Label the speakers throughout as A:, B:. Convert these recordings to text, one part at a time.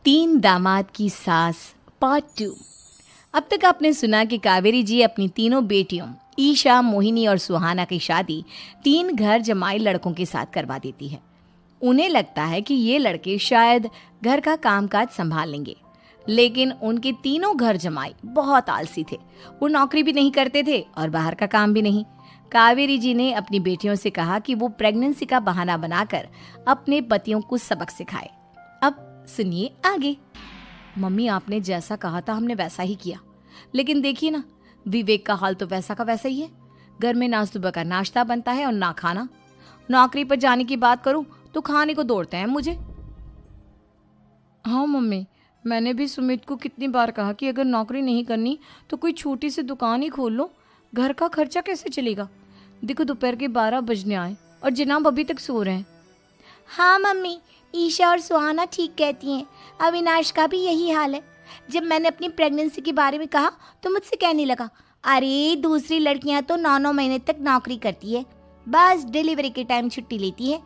A: तीन दामाद की सास पार्ट 2। अब तक आपने सुना कि कावेरी जी अपनी तीनों बेटियों ईशा, मोहिनी और सुहाना की शादी तीन घर जमाई लड़कों के साथ करवा देती है। उन्हें लगता है कि ये लड़के शायद घर का कामकाज संभाल लेंगे, लेकिन उनके तीनों घर जमाई बहुत आलसी थे। वो नौकरी भी नहीं करते थे और बाहर का काम भी नहीं। कावेरी जी ने अपनी बेटियों से कहा कि वो प्रेगनेंसी का बहाना बनाकर अपने पतियों को सबक सिखाए। अब सुनिए आगे। मम्मी, आपने जैसा कहा था हमने वैसा ही किया, लेकिन देखिए ना, विवेक का हाल तो वैसा का वैसा ही है। घर में ना सुबह का नाश्ता बनता है और ना खाना। नौकरी पर जाने की बात करूं तो खाने को दौड़ते हैं मुझे। हाँ मम्मी, मैंने भी सुमित को कितनी बार कहा कि अगर नौकरी नहीं करनी तो कोई छोटी सी दुकान ही खोल लो, घर का खर्चा कैसे चलेगा। देखो दोपहर के 12 बजने आए और जनाब अभी तक सो रहे हैं।
B: हाँ मम्मी, ईशा और सुहाना ठीक कहती हैं। अविनाश का भी यही हाल है। जब मैंने अपनी प्रेगनेंसी के बारे में कहा तो मुझसे कहने लगा, अरे दूसरी लड़कियां तो 9-9 महीने तक नौकरी करती है, बस डिलीवरी के टाइम छुट्टी लेती है।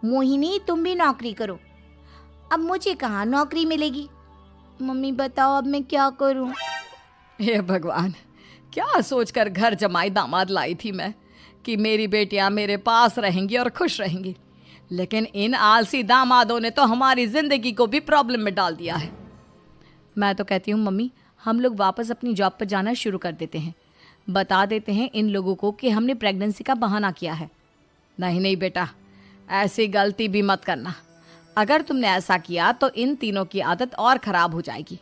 B: मोहिनी, तुम भी नौकरी करो। अब मुझे कहाँ नौकरी मिलेगी। मम्मी बताओ अब मैं क्या करूँ।
A: हे भगवान, क्या सोचकर घर जमाई दामाद लाई थी मैं कि मेरी बेटियां मेरे पास रहेंगी और खुश रहेंगी, लेकिन इन आलसी दामादों ने तो हमारी जिंदगी को भी प्रॉब्लम में डाल दिया है। मैं तो कहती हूँ मम्मी, हम लोग वापस अपनी जॉब पर जाना शुरू कर देते हैं। बता देते हैं इन लोगों को कि हमने प्रेगनेंसी का बहाना किया है। नहीं नहीं बेटा, ऐसी गलती भी मत करना। अगर तुमने ऐसा किया तो इन तीनों की आदत और खराब हो जाएगी।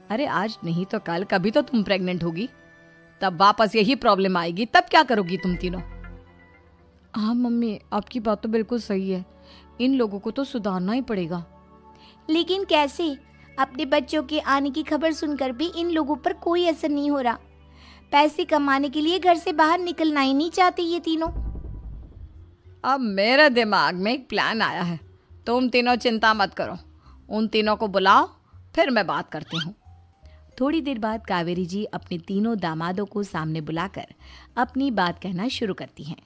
A: अरे आज नहीं तो कल कभी तो तुम प्रेग्नेंट होगी, तब वापस यही प्रॉब्लम आएगी। तब क्या करोगी तुम तीनों। हाँ मम्मी, आपकी बात तो बिल्कुल सही है। इन लोगों को तो सुधारना ही पड़ेगा।
B: लेकिन कैसे? अपने बच्चों के आने की खबर सुनकर भी इन लोगों पर कोई असर नहीं हो रहा। पैसे कमाने के लिए घर से बाहर निकलना ही नहीं चाहते ये तीनों।
A: अब मेरे दिमाग में एक प्लान आया है। तुम तीनों चिंता मत करो, उन तीनों को बुलाओ, फिर मैं बात करती हूँ। थोड़ी देर बाद कावेरी जी अपने तीनों दामादों को सामने बुलाकर अपनी बात कहना शुरू करती हैं।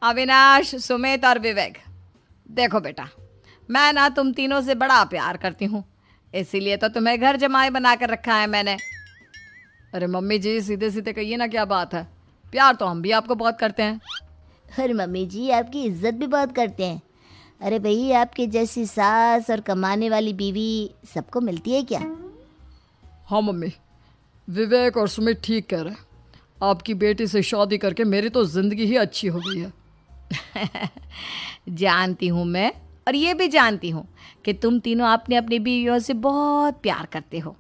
A: अविनाश, सुमित और विवेक, देखो बेटा, मैं ना तुम तीनों से बड़ा प्यार करती हूँ, इसीलिए तो तुम्हें घर जमाई बना कर रखा है मैंने। अरे मम्मी जी, सीधे सीधे कहिए ना, क्या बात है। प्यार तो हम भी आपको बहुत करते हैं।
B: अरे मम्मी जी, आपकी इज्जत भी बहुत करते हैं। अरे भाई, आपके जैसी सास और कमाने वाली बीवी सबको मिलती है क्या?
A: हाँ मम्मी, विवेक और सुमित ठीक कह रहे हैं। आपकी बेटी से शादी करके मेरी तो जिंदगी ही अच्छी हो गई है। जानती हूँ मैं, और ये भी जानती हूँ कि तुम तीनों अपने अपनी बीवियों से बहुत प्यार करते हो।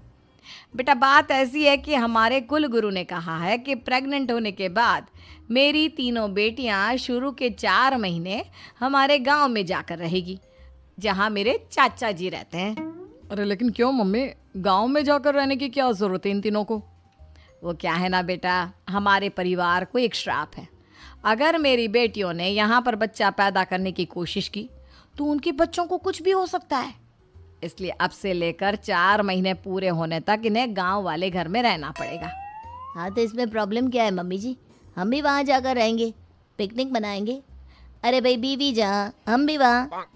A: बेटा, बात ऐसी है कि हमारे कुल गुरु ने कहा है कि प्रेग्नेंट होने के बाद मेरी तीनों बेटियां शुरू के 4 महीने हमारे गांव में जाकर रहेगी, जहां मेरे चाचा जी रहते हैं। अरे लेकिन क्यों मम्मी, गांव में जाकर रहने की क्या जरूरत है इन तीनों को। वो क्या है ना बेटा, हमारे परिवार को एक श्राप है। अगर मेरी बेटियों ने यहाँ पर बच्चा पैदा करने की कोशिश की तो उनके बच्चों को कुछ भी हो सकता है। इसलिए अब से लेकर 4 महीने पूरे होने तक इन्हें गांव वाले घर में रहना पड़ेगा।
B: हाँ तो इसमें प्रॉब्लम क्या है मम्मी जी? हम भी वहाँ जाकर रहेंगे, पिकनिक मनाएंगे। अरे भाई, बीवी जहाँ हम भी वहाँ।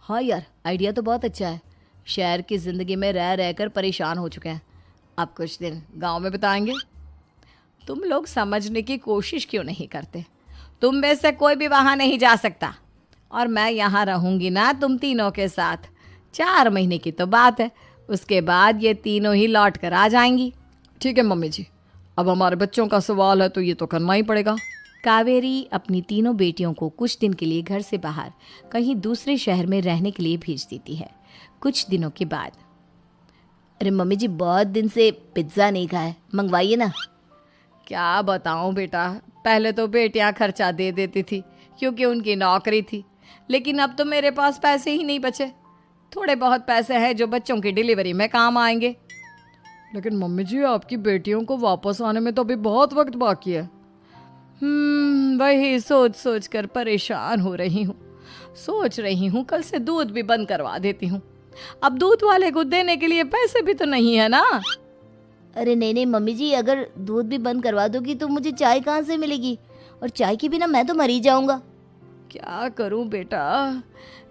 A: हाँ यार, आइडिया तो बहुत अच्छा है। शहर की ज़िंदगी में रह रहकर परेशान हो चुके हैं, अब कुछ दिन गांव में बिताएंगे। तुम लोग समझने की कोशिश क्यों नहीं करते। तुम में से कोई भी वहाँ नहीं जा सकता, और मैं यहाँ रहूँगी ना तुम तीनों के साथ। 4 महीने की तो बात है, उसके बाद ये तीनों ही लौट कर आ जाएंगी। ठीक है मम्मी जी, अब हमारे बच्चों का सवाल है तो ये तो करना ही पड़ेगा। कावेरी अपनी तीनों बेटियों को कुछ दिन के लिए घर से बाहर कहीं दूसरे शहर में रहने के लिए भेज देती है। कुछ दिनों के बाद,
B: अरे मम्मी जी, बहुत दिन से पिज्ज़ा नहीं खाया, मंगवाइए ना।
A: क्या बताऊं बेटा, पहले तो बेटियां खर्चा दे देती थी क्योंकि उनकी नौकरी थी, लेकिन अब तो मेरे पास पैसे ही नहीं बचे। थोड़े बहुत पैसे हैं जो बच्चों की डिलीवरी में काम आएंगे। लेकिन मम्मी जी, आपकी बेटियों को वापस आने में तो अभी बहुत वक्त बाकी है। वही सोच सोच कर परेशान हो रही हूँ। सोच रही हूँ कल से दूध भी बंद करवा देती हूँ। अब दूध वाले को देने के लिए पैसे भी तो नहीं है ना।
B: अरे नहीं नहीं मम्मी जी, अगर दूध भी बंद करवा दोगी तो मुझे चाय कहाँ से मिलेगी, और चाय के बिना मैं तो मर ही जाऊंगा।
A: क्या करूं बेटा,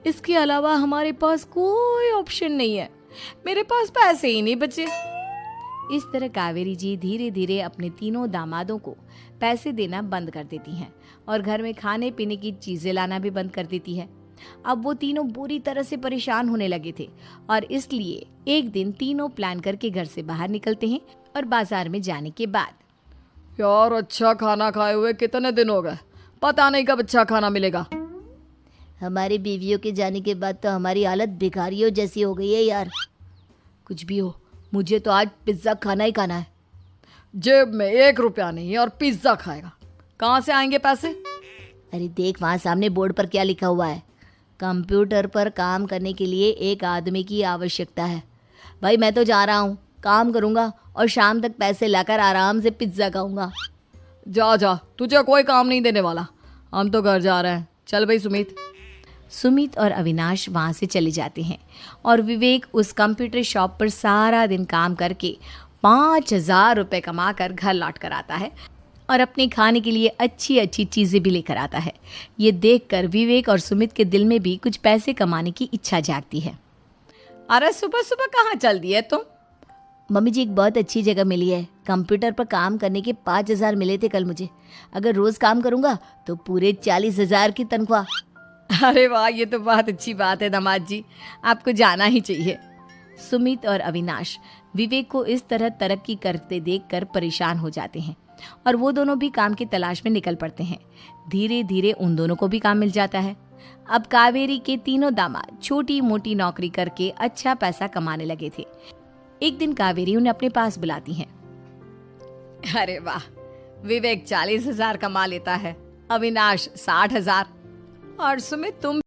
A: इसके अलावा हमारे पास कोई ऑप्शन नहीं है, मेरे पास पैसे ही नहीं बचे। इस तरह कावेरी जी धीरे धीरे अपने तीनों दामादों को पैसे देना बंद कर देती हैं और घर में खाने पीने की चीजें लाना भी बंद कर देती है। अब वो तीनों बुरी तरह से परेशान होने लगे थे और इसलिए एक दिन तीनों प्लान करके घर से बाहर निकलते हैं और बाजार में जाने के बाद,
C: यार अच्छा खाना खाए हुए कितने दिन हो गए, पता नहीं कब अच्छा खाना मिलेगा।
B: हमारी बीवियों के जाने के बाद तो हमारी हालत भिखारियों जैसी हो गई है यार।
A: कुछ भी हो, मुझे तो आज पिज्जा खाना ही खाना है।
C: जेब में 1 रुपया नहीं और पिज्जा खाएगा, कहाँ से आएंगे पैसे?
B: अरे देख वहाँ सामने बोर्ड पर क्या लिखा हुआ है, कंप्यूटर पर काम करने के लिए एक आदमी की आवश्यकता है। भाई मैं तो जा रहा हूँ, काम करूँगा और शाम तक पैसे लाकर आराम से पिज्ज़ा खाऊंगा।
C: जा जा, तुझे कोई काम नहीं देने वाला, हम तो घर जा रहे हैं। चल भाई सुमित।
A: सुमित और अविनाश वहाँ से चले जाते हैं और विवेक उस कंप्यूटर शॉप पर सारा दिन काम करके 5,000 रुपये कमा कर घर लौट कर आता है और अपने खाने के लिए अच्छी अच्छी चीज़ें भी लेकर आता है। ये देखकर विवेक और सुमित के दिल में भी कुछ पैसे कमाने की इच्छा जागती है।
C: अरे सुबह सुबह कहाँ चल दिए तुम?
B: मम्मी जी एक बहुत अच्छी जगह मिली है, कंप्यूटर पर काम करने के 5,000 मिले थे कल मुझे। अगर रोज काम करूंगा तो पूरे 40,000 की तनख्वाह।
A: अरे वाह, ये तो बहुत अच्छी बात है दामाद जी, आपको जाना ही चाहिए। सुमित और अविनाश विवेक को इस तरह तरक्की करते देखकर परेशान हो जाते हैं और वो दोनों भी काम की तलाश में निकल पड़ते हैं। धीरे धीरे उन दोनों को भी काम मिल जाता है। अब कावेरी के तीनों दामाद छोटी मोटी नौकरी करके अच्छा पैसा कमाने लगे थे। एक दिन कावेरी उन्हें अपने पास बुलाती हैं।
C: अरे वाह, विवेक 40,000 कमा लेता है, अविनाश 60,000 और सुमित तुम